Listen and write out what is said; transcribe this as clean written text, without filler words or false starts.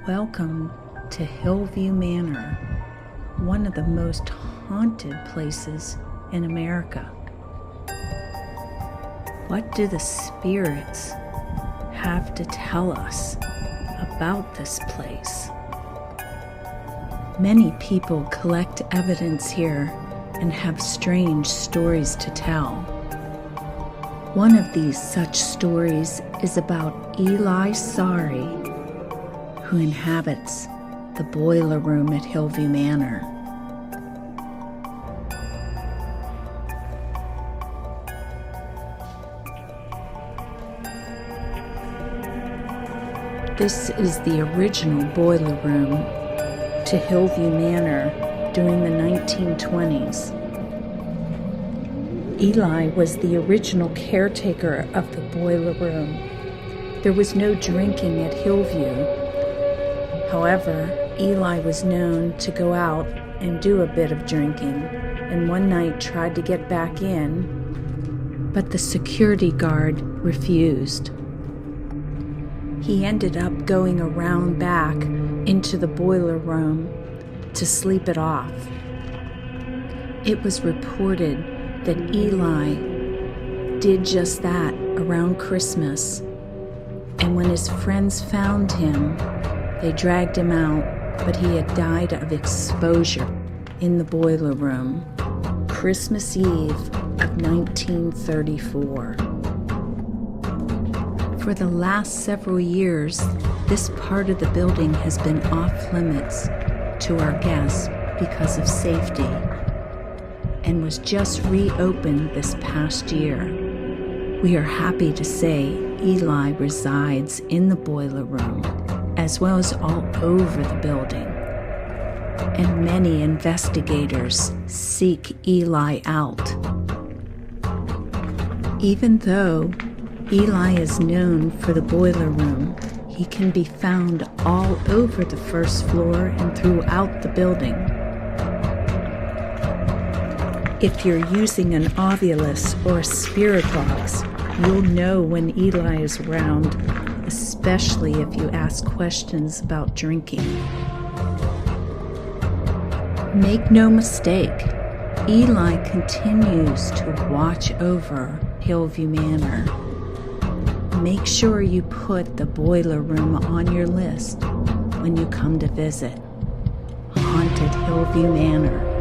Welcome to Hillview Manor, one of the most haunted places in America. What do the spirits have to tell us about this place? Many people collect evidence here and have strange stories to tell. One of these such stories is about Eli Saari, who inhabits the boiler room at Hillview Manor. This is the original boiler room to Hillview Manor during the 1920s. Eli was the original caretaker of the boiler room. There was no drinking at Hillview. However, Eli was known to go out and do a bit of drinking, and one night tried to get back in, but the security guard refused. He ended up going around back into the boiler room to sleep it off. It was reported that Eli did just that around Christmas, and when his friends found him, they dragged him out, but he had died of exposure in the boiler room, Christmas Eve of 1934. For the last several years, this part of the building has been off limits to our guests because of safety, and was just reopened this past year. We are happy to say Eli resides in the boiler room, as well as all over the building, and many investigators seek Eli out. Even though Eli is known for the boiler room, he can be found all over the first floor and throughout the building. If you're using an ovulus or a spirit box, you'll know when Eli is around, especially if you ask questions about drinking. Make no mistake, Eli continues to watch over Hillview Manor. Make sure you put the boiler room on your list when you come to visit Haunted Hill View Manor.